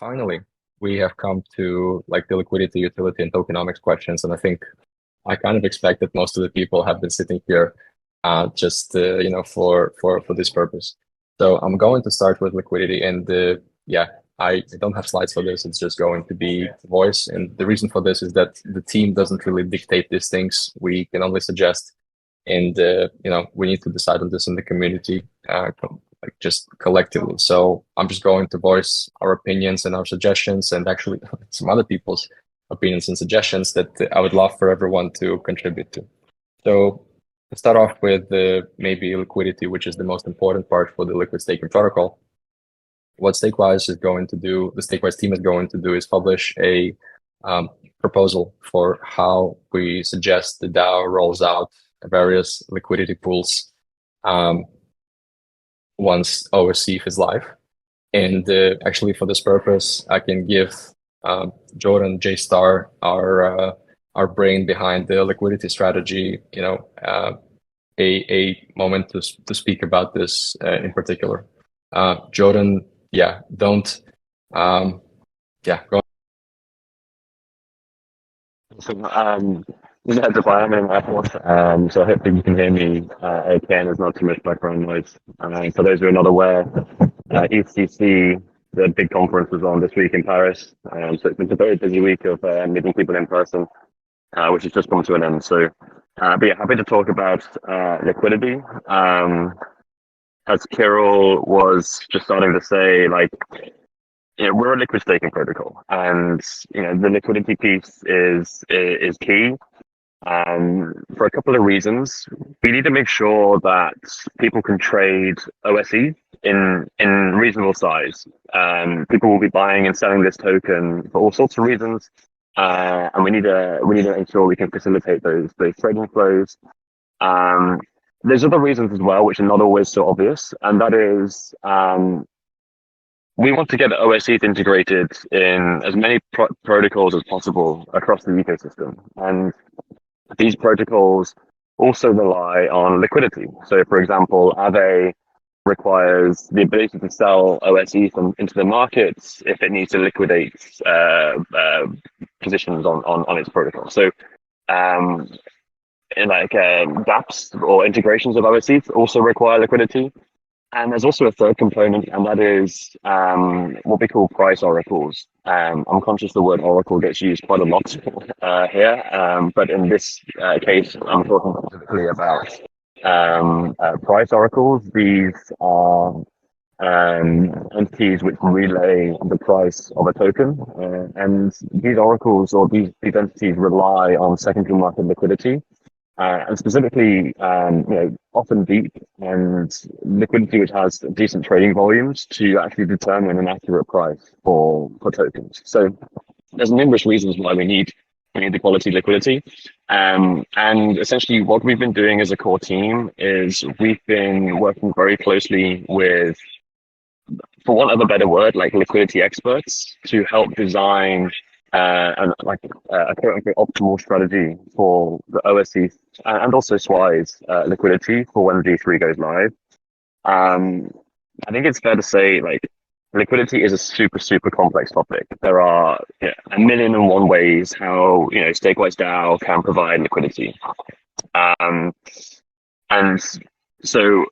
finally, we have come to like the liquidity, utility, and tokenomics questions. And I think I kind of expect that most of the people have been sitting here just for this purpose. So I'm going to start with liquidity, and yeah, I don't have slides for this. It's just going to be voice, and the reason for this is that the team doesn't really dictate these things. We can only suggest, and we need to decide on this in the community, like just collectively. So I'm just going to voice our opinions and our suggestions, and actually some other people's opinions and suggestions that I would love for everyone to contribute to. So to start off with maybe liquidity, which is the most important part for the liquid staking protocol. What StakeWise is going to do, the StakeWise team is going to do, is publish a proposal for how we suggest the DAO rolls out various liquidity pools once OSEF is live. And actually, for this purpose, I can give Jordan J Star, our brain behind the liquidity strategy, a moment to speak about this in particular. Jordan, yeah, don't, yeah, go. So, just a heads up, I am in airport, so hopefully you can hear me okay and there's not too much background noise. For those who are not aware, ECC, the big conference, was on this week in Paris. So it's been a very busy week of meeting people in person, which has just come to an end. So, but yeah, happy to talk about liquidity. As Kirill was just starting to say, like, we're a liquid staking protocol, and the liquidity piece is key. For a couple of reasons. We need to make sure that people can trade OSE in reasonable size. People will be buying and selling this token for all sorts of reasons, and we need to ensure we can facilitate those trading flows. There's other reasons as well, which are not always so obvious, and that is we want to get OSETH integrated in as many protocols as possible across the ecosystem. And these protocols also rely on liquidity. So, for example, Aave requires the ability to sell OSETH into the markets if it needs to liquidate positions on its protocol. So, gaps or integrations of OSETH also require liquidity. And there's also a third component, and that is what we call price oracles. I'm conscious the word oracle gets used quite a lot here, but in this case, I'm talking specifically about price oracles. These are entities which relay the price of a token, and these oracles or these entities rely on secondary market liquidity. And specifically, often deep and liquidity which has decent trading volumes to actually determine an accurate price for tokens. So there's numerous reasons why we need the quality liquidity. And essentially what we've been doing as a core team is we've been working very closely with, for want of a better word, like liquidity experts to help design a quote-unquote optimal strategy for the OSETH and also SWISE liquidity for when V3 goes live. I think it's fair to say, like, liquidity is a super, super complex topic. There are a million and one ways how StakeWise DAO can provide liquidity. And so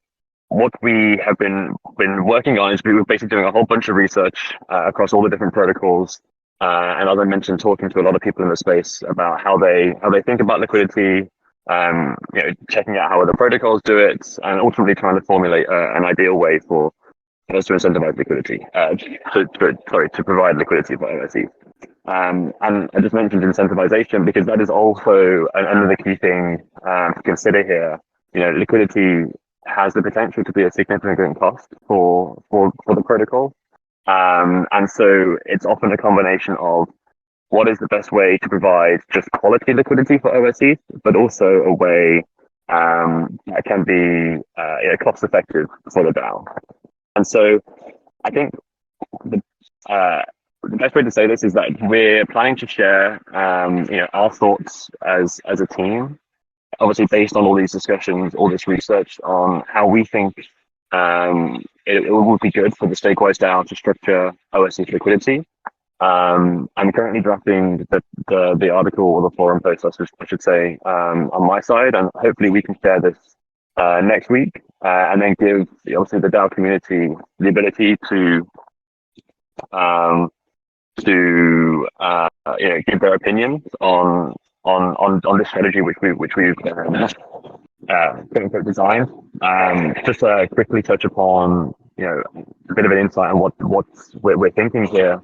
what we have been working on is we were basically doing a whole bunch of research across all the different protocols. And as I mentioned, talking to a lot of people in the space about how they think about liquidity, checking out how other protocols do it, and ultimately trying to formulate an ideal way for us to incentivize liquidity, to provide liquidity for OSE. And I just mentioned incentivization because that is also another key thing to consider here. Liquidity has the potential to be a significant cost for the protocol. And so it's often a combination of what is the best way to provide just quality liquidity for OSE, but also a way that can be cost effective for the DAO. And so I think the best way to say this is that we're planning to share our thoughts as a team, obviously based on all these discussions, all this research on how we think it would be good for the StakeWise DAO to structure OSETH liquidity. I'm currently drafting the article or the forum post, I should say, on my side, and hopefully we can share this next week, and then give obviously the DAO community the ability to give their opinions on this strategy which we've designed. Just to quickly touch upon a bit of an insight on what we're thinking here.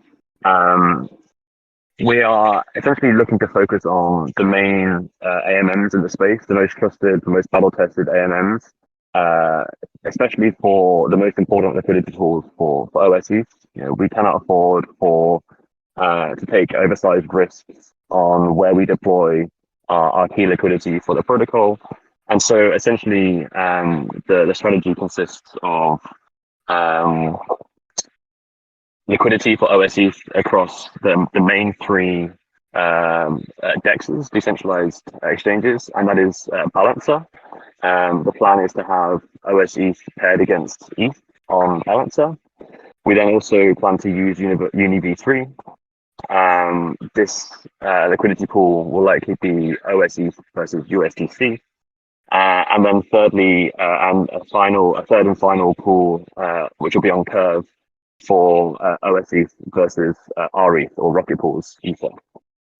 We are essentially looking to focus on the main AMMs in the space, the most trusted, the most battle-tested AMMs, especially for the most important liquidity tools for OSEs. We cannot afford to take oversized risks on where we deploy our key liquidity for the protocol. And so essentially, the strategy consists of liquidity for OSEs across the main three DEXs, decentralized exchanges, and that is Balancer. The plan is to have OSEs paired against ETH on Balancer. We then also plan to use Uni V3. This liquidity pool will likely be OSE versus USDC. And then thirdly, and a third and final pool, which will be on Curve for OSE versus RETH or Rocket Pool's Ether.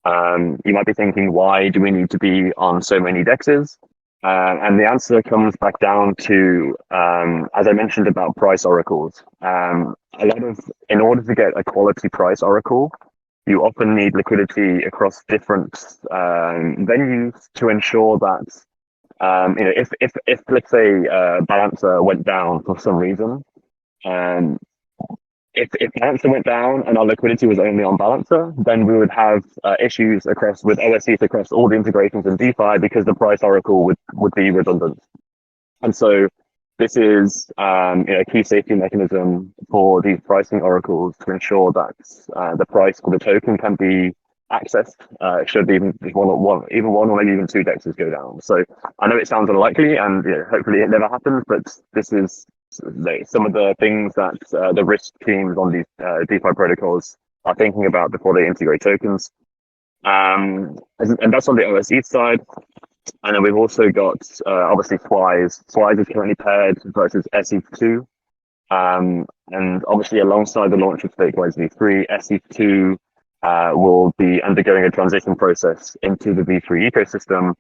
You might be thinking, why do we need to be on so many DEXs? And the answer comes back down to, as I mentioned about price oracles, in order to get a quality price oracle, you often need liquidity across different venues to ensure that, if let's say Balancer went down for some reason, if Balancer went down and our liquidity was only on Balancer, then we would have issues with OSEs across all the integrations in DeFi because the price oracle would be redundant. And so this is a key safety mechanism for these pricing oracles to ensure that the price for the token can be accessed should even one or maybe even two DEXs go down. So I know it sounds unlikely, and hopefully it never happens, but this is some of the things that the risk teams on these DeFi protocols are thinking about before they integrate tokens. And that's on the OSE side. And then we've also got obviously StakeWise. StakeWise is currently paired versus SE2. And obviously alongside the launch of StakeWise V3, SE2 will be undergoing a transition process into the V3 ecosystem.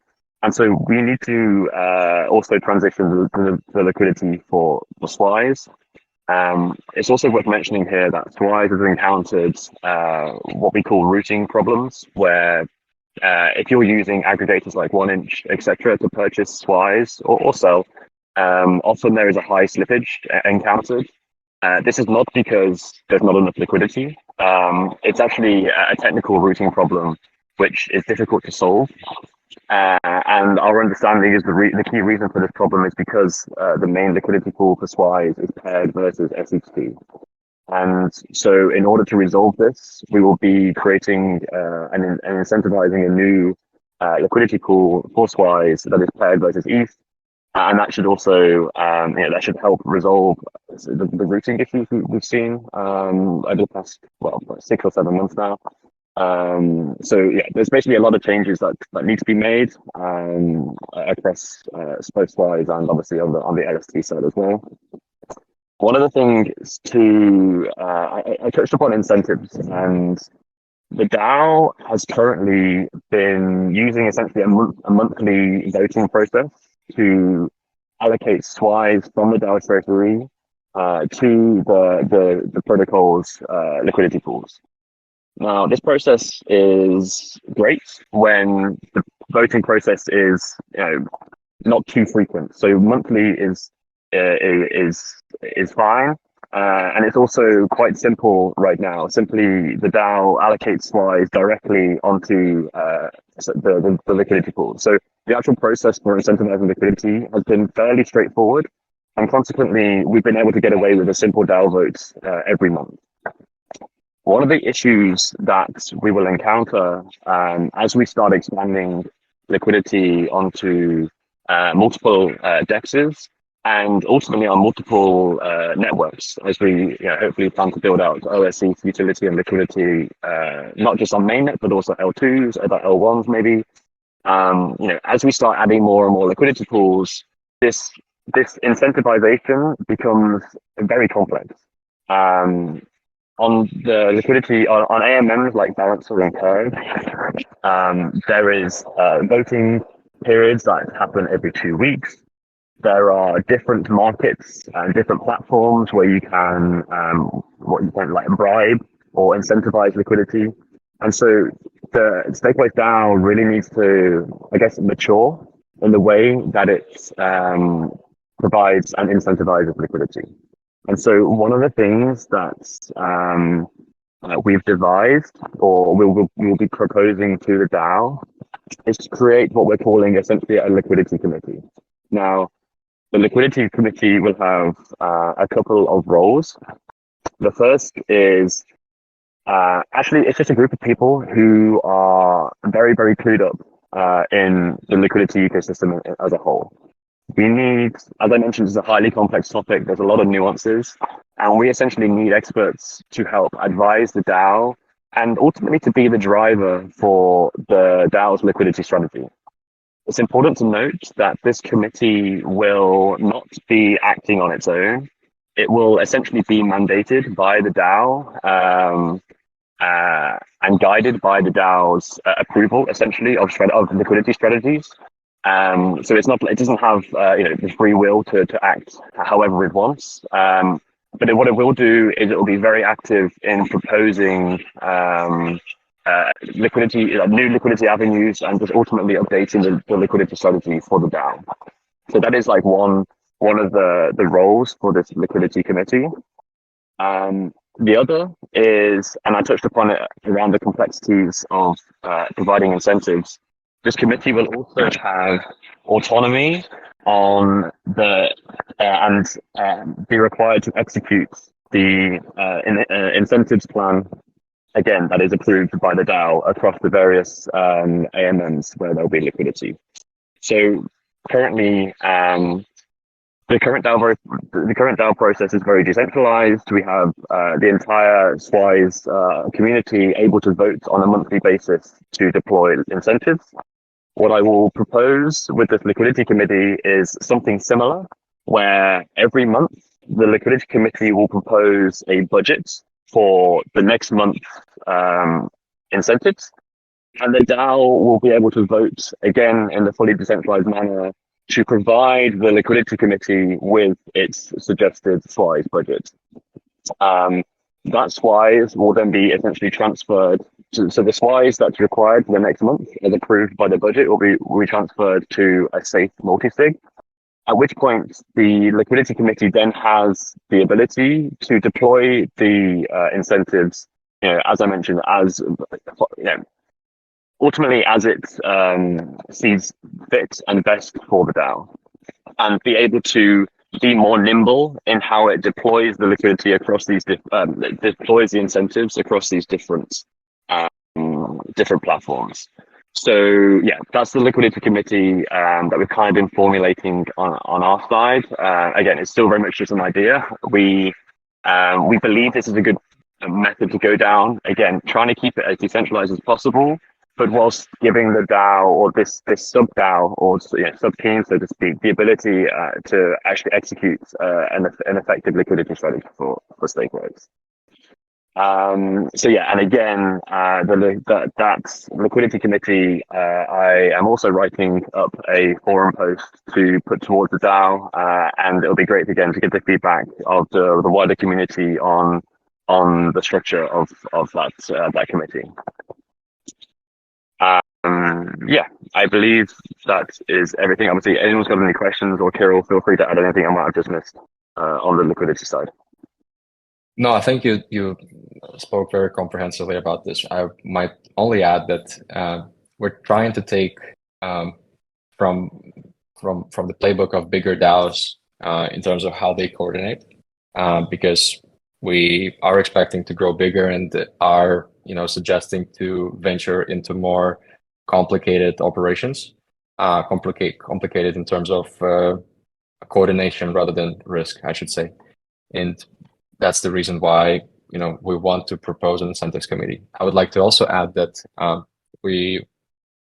And so we need to also transition the liquidity for StakeWise. It's also worth mentioning here that StakeWise has encountered what we call routing problems, where if you're using aggregators like 1inch, etc., to purchase StakeWise or sell, often there is a high slippage encountered. This is not because there's not enough liquidity. It's actually a technical routing problem, which is difficult to solve. And our understanding is the key reason for this problem is because the main liquidity pool for StakeWise is paired versus SE2. And so in order to resolve this, we will be creating and incentivizing a new liquidity pool for StakeWise that is paired versus ETH. And that should also, that should help resolve the routing issues we've seen over the past, 6 or 7 months now. So yeah, there's basically a lot of changes that need to be made across both StakeWise and obviously on the LST side as well. One of the things I touched upon incentives, and the DAO has currently been using essentially a monthly voting process to allocate StakeWise from the DAO treasury to the protocol's liquidity pools. Now, this process is great when the voting process is not too frequent. So monthly is fine, and it's also quite simple right now. Simply, the DAO allocates StakeWise directly onto the liquidity pool. So the actual process for incentivizing liquidity has been fairly straightforward, and consequently, we've been able to get away with a simple DAO vote every month. One of the issues that we will encounter as we start expanding liquidity onto multiple DEXs, and ultimately on multiple networks as we hopefully plan to build out OSC utility and liquidity, not just on mainnet, but also L2s, about L1s maybe. As we start adding more and more liquidity pools, this incentivization becomes very complex. On the liquidity, on AMMs like Balancer and Curve, there is voting periods that happen every 2 weeks. There are different markets and different platforms where you can like bribe or incentivize liquidity. And so the StakeWise DAO really needs to, I guess, mature in the way that it provides and incentivizes liquidity. And so one of the things that we've devised or we'll be proposing to the DAO is to create what we're calling essentially a liquidity committee. Now, the liquidity committee will have a couple of roles. The first is actually it's just a group of people who are very, very clued up in the liquidity ecosystem as a whole. We need, as I mentioned, it's a highly complex topic. There's a lot of nuances, and we essentially need experts to help advise the DAO and ultimately to be the driver for the DAO's liquidity strategy. It's important to note that this committee will not be acting on its own. It will essentially be mandated by the DAO and guided by the DAO's approval, essentially, of liquidity strategies. So it doesn't have the free will to act however it wants. But what it will do is it will be very active in proposing new liquidity avenues and just ultimately updating the liquidity strategy for the DAO. So that is like one of the roles for this liquidity committee. The other is, and I touched upon it around the complexities of providing incentives. This committee will also have autonomy on and be required to execute the incentives plan, again, that is approved by the DAO across the various AMMs where there'll be liquidity. So currently, the current DAO process is very decentralized. We have the entire SWISE community able to vote on a monthly basis to deploy incentives. What I will propose with this liquidity committee is something similar, where every month the liquidity committee will propose a budget for the next month's incentives, and the DAO will be able to vote again in the fully decentralized manner to provide the liquidity committee with its suggested SWISE budget. That SWISE will then be essentially transferred so the SWISE that's required for the next month, as approved by the budget, will be transferred to a safe multisig. At which point the liquidity committee then has the ability to deploy the incentives, as I mentioned, ultimately as it sees fit and best for the DAO, and be able to be more nimble in how it deploys the liquidity across these deploys the incentives across these different platforms. So yeah, that's the liquidity committee that we've kind of been formulating on our side. Again, it's still very much just an idea. We believe this is a good method to go down. Again, trying to keep it as decentralized as possible, but whilst giving the DAO or this sub DAO or sub team, so to speak, the ability to actually execute an effective liquidity strategy for StakeWise. So yeah, and again, that liquidity committee, I am also writing up a forum post to put towards the DAO, and it'll be great again to get the feedback of the wider community on the structure of that committee. Yeah, I believe that is everything. Obviously, anyone's got any questions, or Kirill, feel free to add anything I might have just missed on the liquidity side. No, I think you spoke very comprehensively about this. I might only add that we're trying to take from the playbook of bigger DAOs in terms of how they coordinate, because we are expecting to grow bigger and are suggesting to venture into more complicated operations, complicated in terms of coordination rather than risk, I should say. And that's the reason why, we want to propose an incentives committee. I would like to also add that we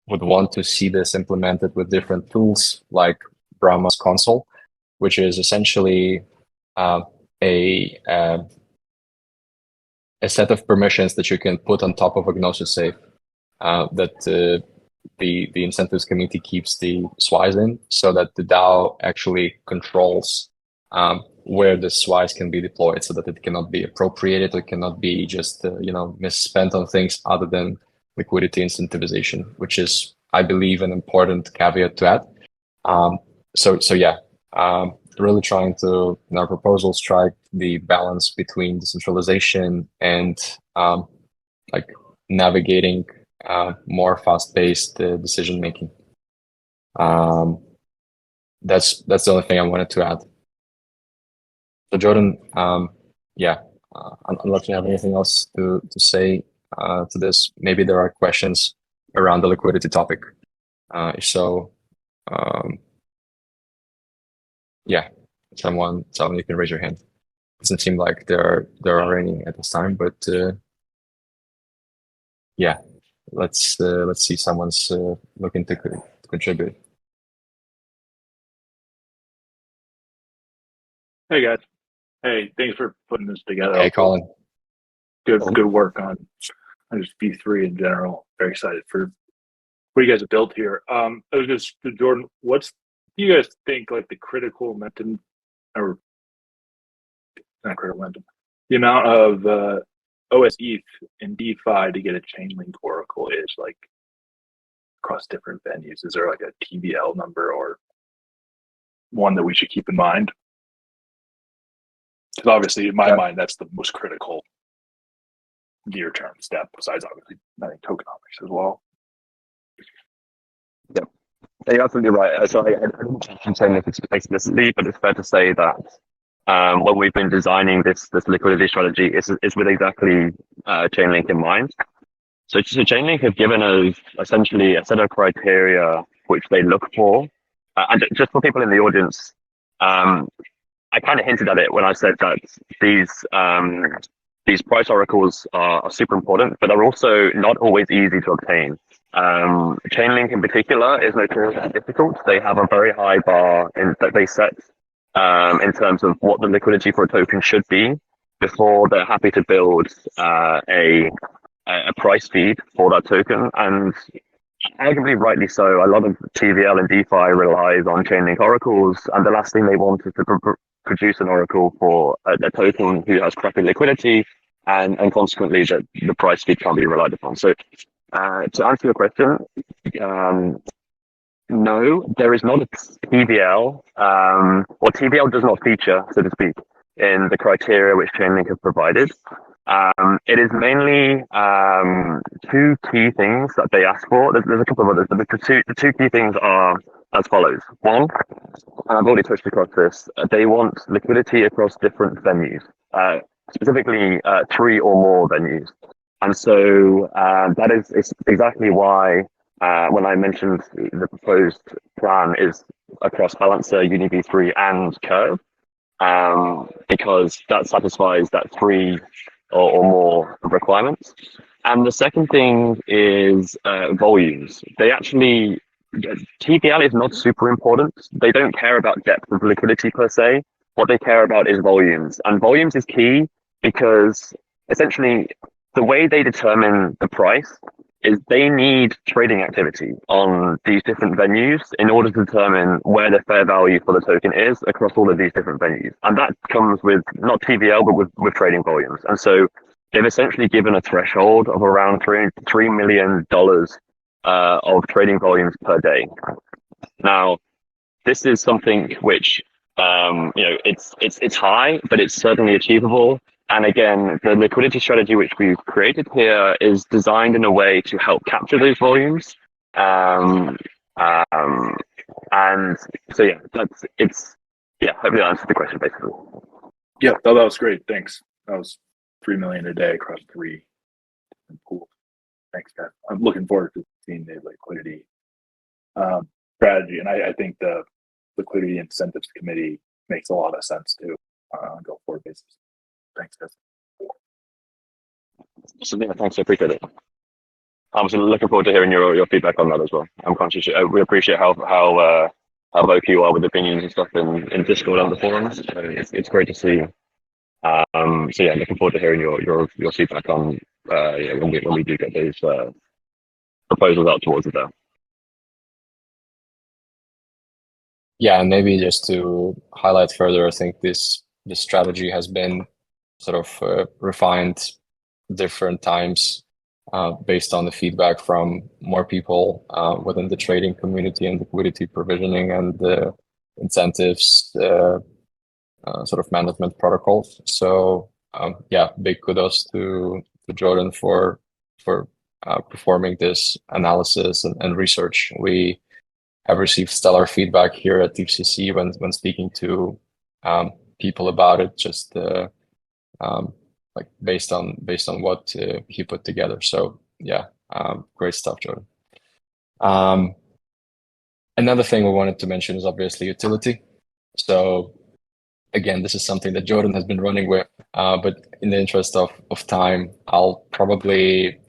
would want to see this implemented with different tools like Brahma's console, which is essentially a set of permissions that you can put on top of a Gnosis safe that the incentives committee keeps the SWIs in, so that the DAO actually controls where the SWIs can be deployed, so that it cannot be appropriated, it cannot be just misspent on things other than liquidity incentivization, which is, I believe, an important caveat to add. So yeah, really trying to, in our proposal, strike the balance between decentralization and like navigating more fast-paced decision making. That's the only thing I wanted to add. So Jordan, yeah, unless you have anything else to say to this, maybe there are questions around the liquidity topic. If so, yeah, someone you can raise your hand. Doesn't seem like there are any at this time, but yeah, let's see someone's looking to contribute. Hey guys. Hey, thanks for putting this together. Hey, Colin. Good work on just V3 in general. Very excited for what you guys have built here. I was just, Jordan, do you guys think like the critical momentum, or not critical momentum, the amount of OS/ETH in DeFi to get a Chainlink Oracle is like across different venues? Is there like a TVL number or one that we should keep in mind? Because obviously, in my mind, that's the most critical near-term step, besides obviously, I think, tokenomics as well. Yeah, you're absolutely right. So I don't say this explicitly, but it's fair to say that when we've been designing this liquidity strategy, it's with exactly Chainlink in mind. So Chainlink have given us essentially a set of criteria which they look for. And just for people in the audience, I kind of hinted at it when I said that these price oracles are super important, but they're also not always easy to obtain. Chainlink in particular is notoriously difficult. They have a very high bar that they set in terms of what the liquidity for a token should be before they're happy to build a price feed for that token. And arguably rightly so, a lot of TVL and DeFi relies on Chainlink oracles, and the last thing they want is to produce an oracle for a token who has crappy liquidity, and consequently that the price feed can't be relied upon. So to answer your question, no, there is not a TVL, or TVL does not feature, so to speak, in the criteria which Chainlink have provided. It is mainly two key things that they ask for. There's a couple of others, but the two key things are as follows. One, and I've already touched across this, they want liquidity across different venues, specifically 3 or more venues. And so that is exactly why when I mentioned the proposed plan is across Balancer, UniV3, and Curve, because that satisfies that 3 or more requirements. And the second thing is volumes. They actually, TVL is not super important. They don't care about depth of liquidity per se. What they care about is volumes. And volumes is key because essentially the way they determine the price is they need trading activity on these different venues in order to determine where the fair value for the token is across all of these different venues. And that comes with not TVL, but with trading volumes. And so they've essentially given a threshold of around $3 million of trading volumes per day. Now, this is something which, it's high, but it's certainly achievable. And again, the liquidity strategy which we've created here is designed in a way to help capture those volumes. And so, yeah, hopefully that answers the question basically. Yeah, that was great. Thanks. That was 3 million a day across 3 pools. Thanks, guys. I'm looking forward to seeing the liquidity strategy. And I think the Liquidity Incentives Committee makes a lot of sense too on a go-forward basis. Thanks, guys. So yeah, thanks. I appreciate it. I'm so looking forward to hearing your feedback on that as well. I'm conscious. We appreciate how vocal you are with opinions and stuff in Discord and the forums. It's great to see. So yeah, looking forward to hearing your feedback on when we do get those proposals out towards the DAO. Yeah, and maybe just to highlight further, I think this strategy has been sort of refined different times based on the feedback from more people within the trading community and liquidity provisioning and the incentives sort of management protocols. So yeah, big kudos to Jordan for performing this analysis and research. We have received stellar feedback here at DeepCC when speaking to people about it, just like based on what he put together. So yeah, great stuff, Jordan. Another thing we wanted to mention is obviously utility. So again, this is something that Jordan has been running with, but in the interest of time, I'll probably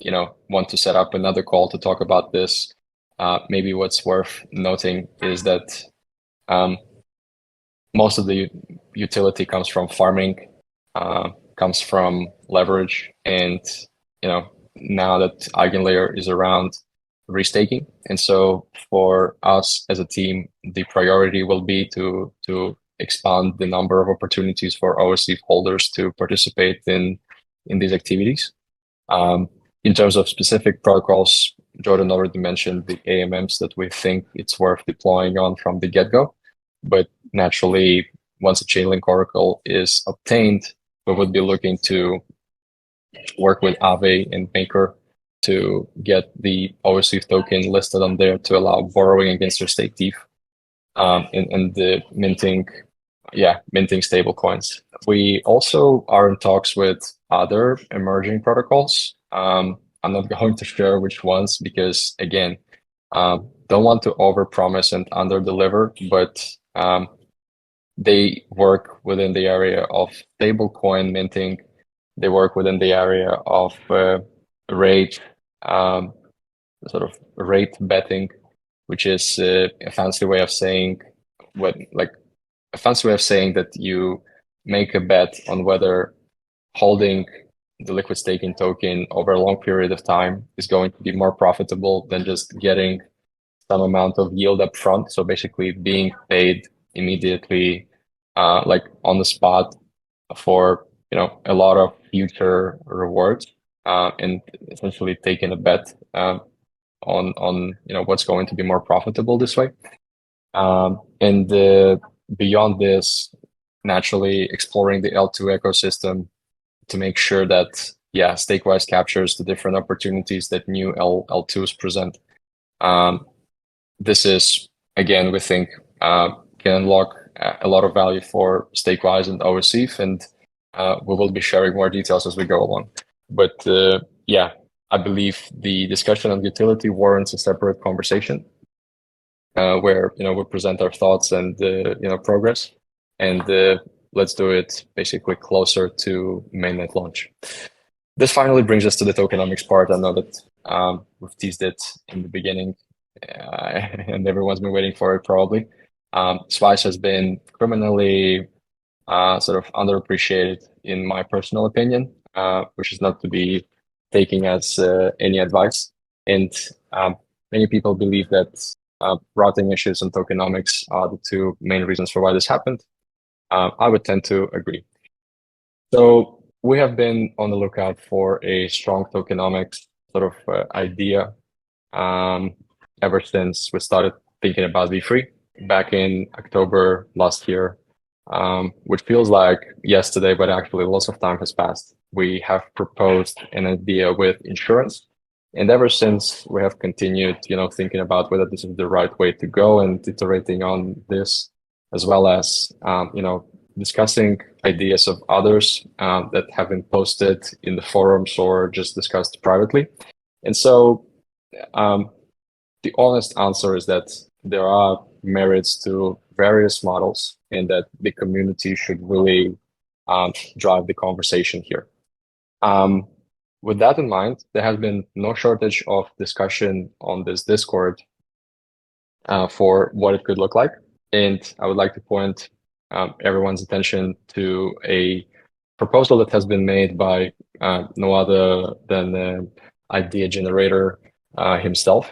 want to set up another call to talk about this. Maybe what's worth noting is that most of the utility comes from farming, comes from leverage, and now that Eigenlayer is around, restaking. And so for us as a team, the priority will be to expand the number of opportunities for OSC holders to participate in these activities. In terms of specific protocols, Jordan already mentioned the AMMs that we think it's worth deploying on from the get-go. But naturally, once a Chainlink Oracle is obtained, we would be looking to work with Aave and Maker to get the OSC token listed on there to allow borrowing against your stake ETH and the minting stable coins. We also are in talks with other emerging protocols. I'm not going to share which ones because, again, don't want to overpromise and underdeliver, but they work within the area of stablecoin minting. They work within the area of rate, sort of rate betting, which is a fancy way of saying that you make a bet on whether holding the liquid staking token over a long period of time is going to be more profitable than just getting some amount of yield up front. So basically being paid immediately, like on the spot for, a lot of future rewards, and essentially taking a bet on what's going to be more profitable this way. And beyond this, naturally exploring the L2 ecosystem to make sure that, StakeWise captures the different opportunities that new L2s present. This is, again, we think can unlock a lot of value for StakeWise and OSC, and we will be sharing more details as we go along. But I believe the discussion on utility warrants a separate conversation where we present our thoughts and progress, and let's do it basically closer to mainnet launch. This finally brings us to the tokenomics part. I know that we've teased it in the beginning, and everyone's been waiting for it probably. SWICE has been criminally sort of underappreciated in my personal opinion, which is not to be taken as any advice. And many people believe that routing issues and tokenomics are the two main reasons for why this happened. I would tend to agree. So we have been on the lookout for a strong tokenomics sort of idea ever since we started thinking about V3 back in October last year, which feels like yesterday, but actually lots of time has passed. We have proposed an idea with insurance. And ever since, we have continued, thinking about whether this is the right way to go and iterating on this, as well as, discussing ideas of others that have been posted in the forums or just discussed privately. And so the honest answer is that there are merits to various models and that the community should really drive the conversation here. With that in mind, there has been no shortage of discussion on this Discord for what it could look like. And I would like to point everyone's attention to a proposal that has been made by no other than the idea generator himself.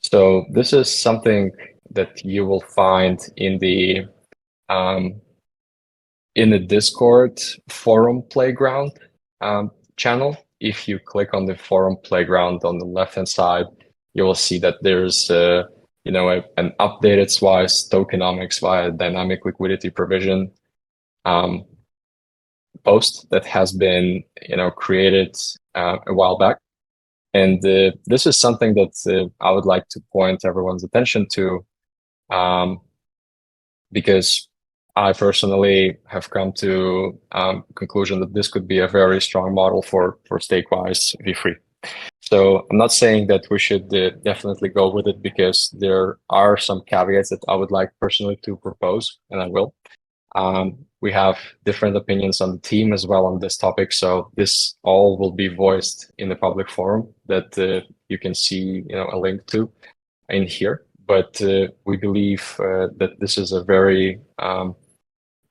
So this is something that you will find in the Discord forum playground channel. If you click on the forum playground on the left-hand side, you will see that there's an updated SWISE tokenomics via dynamic liquidity provision post that has been created a while back. And this is something that I would like to point everyone's attention to because I personally have come to conclusion that this could be a very strong model for StakeWise V3. So I'm not saying that we should definitely go with it because there are some caveats that I would like personally to propose, and I will. We have different opinions on the team as well on this topic, so this all will be voiced in the public forum that you can see a link to in here. But we believe that this is a very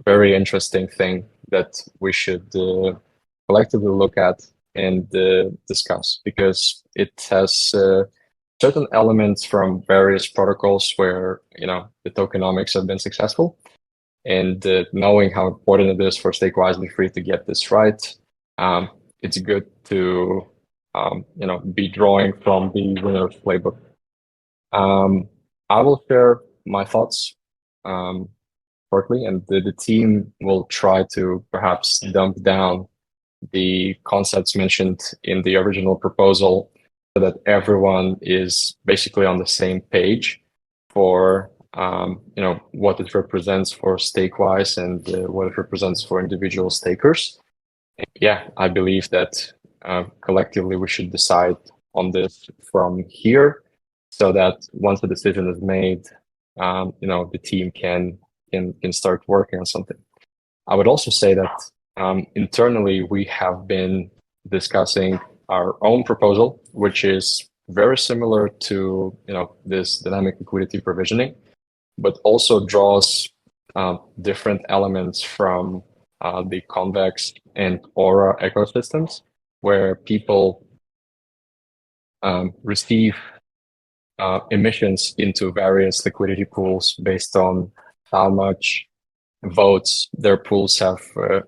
very interesting thing that we should collectively look at and discuss, because it has certain elements from various protocols where the tokenomics have been successful, and knowing how important it is for StakeWise V3 to get this right, it's good to be drawing from the winner's playbook. I will share my thoughts shortly, and the team will try to perhaps dump down the concepts mentioned in the original proposal so that everyone is basically on the same page for what it represents for StakeWise and what it represents for individual stakers. And yeah, I believe that collectively we should decide on this from here so that once the decision is made, the team can start working on something. I would also say that internally we have been discussing our own proposal, which is very similar to this dynamic liquidity provisioning, but also draws different elements from the Convex and Aura ecosystems, where people receive emissions into various liquidity pools based on how much votes their pools have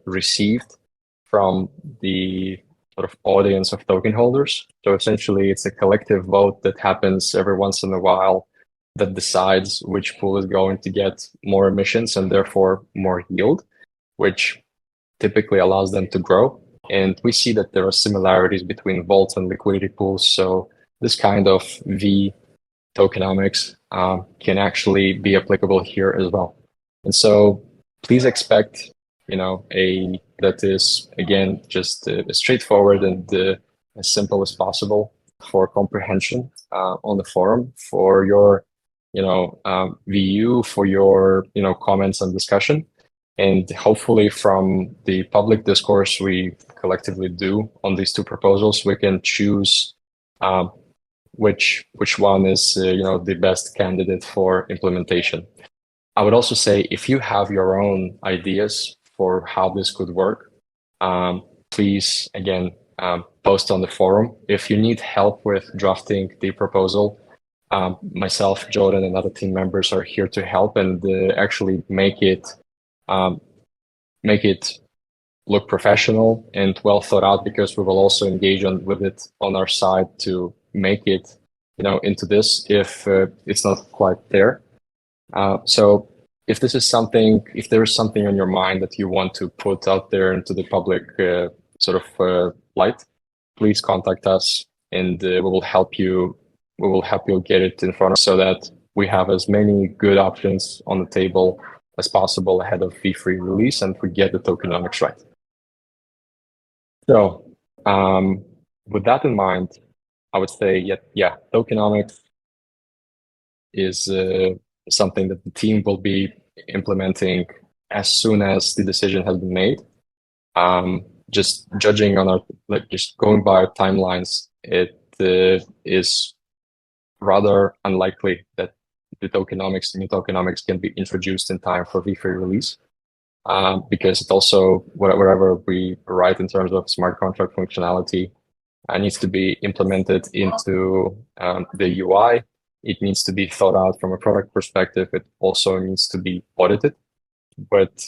received from the sort of audience of token holders. So essentially, it's a collective vote that happens every once in a while that decides which pool is going to get more emissions and therefore more yield, which typically allows them to grow. And we see that there are similarities between vaults and liquidity pools. So this kind of V tokenomics can actually be applicable here as well. And so please expect, that is, again, just straightforward and as simple as possible for comprehension on the forum, for your, VU, for your, comments and discussion. And hopefully from the public discourse we collectively do on these two proposals, we can choose which one is, the best candidate for implementation. I would also say, if you have your own ideas for how this could work, please, again, post on the forum. If you need help with drafting the proposal, myself, Jordan, and other team members are here to help and actually make it look professional and well thought out, because we will also engage with it on our side to make it, into this if it's not quite there. So if there is something on your mind that you want to put out there into the public light, please contact us, and we will help you. We will help you get it in front of, so that we have as many good options on the table as possible ahead of V3 release, and we get the tokenomics right. So with that in mind, I would say, tokenomics is something that the team will be implementing as soon as the decision has been made. Just judging on just going by our timelines, it is rather unlikely that the new tokenomics can be introduced in time for V3 release. Because it also, whatever we write in terms of smart contract functionality, needs to be implemented into the UI. It needs to be thought out from a product perspective. It also needs to be audited. But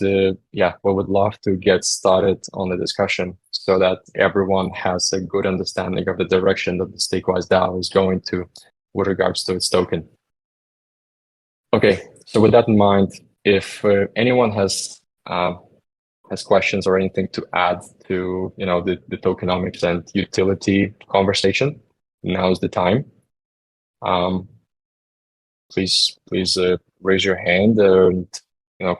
yeah, we would love to get started on the discussion so that everyone has a good understanding of the direction that the StakeWise DAO is going to with regards to its token. Okay, so with that in mind, if anyone has questions or anything to add to the tokenomics and utility conversation, now is the time. Please raise your hand and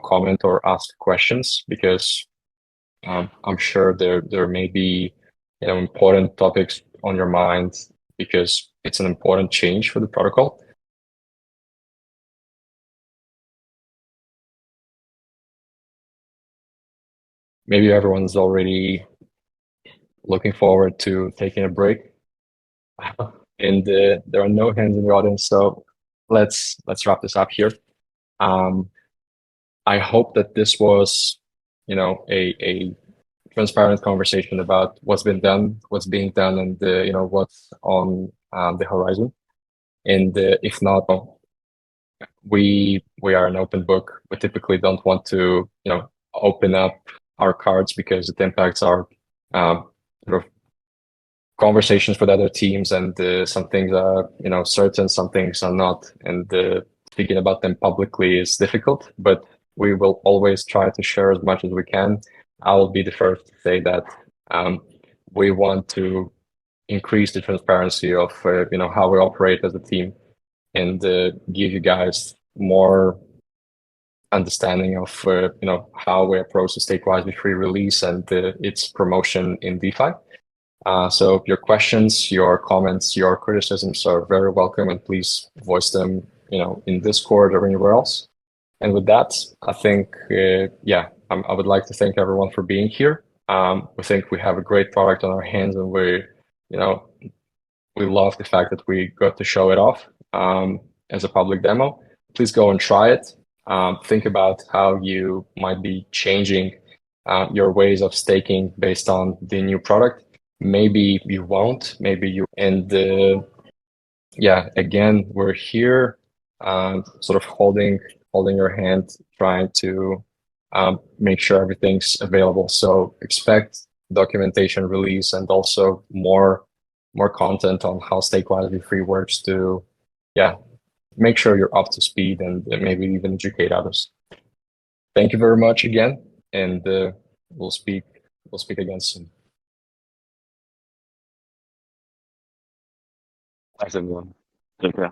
comment or ask questions, because I'm sure there may be important topics on your mind, because it's an important change for the protocol. Maybe everyone's already looking forward to taking a break, and there are no hands in the audience, so let's wrap this up here. I hope that this was, a transparent conversation about what's being done, and what's on the horizon. And if not, we are an open book. We typically don't want to, open up our cards, because it impacts our sort of conversations with other teams, and some things are certain, some things are not, and speaking about them publicly is difficult, but we will always try to share as much as we can. I will be the first to say that we want to increase the transparency of how we operate as a team, and give you guys more understanding of how we approach the StakeWise V3 release and its promotion in DeFi. So your questions, your comments, your criticisms are very welcome, and please voice them in Discord or anywhere else. And with that, I think I would like to thank everyone for being here. We think we have a great product on our hands, and we love the fact that we got to show it off as a public demo. Please go and try it. Think about how you might be changing your ways of staking based on the new product. Maybe you won't, maybe you, and again, we're here sort of holding your hand, trying to make sure everything's available. So expect documentation release, and also more content on how StakeWise V3 works to make sure you're up to speed, and maybe even educate others. Thank you very much again, and we'll speak again soon. Thanks, everyone. Take care.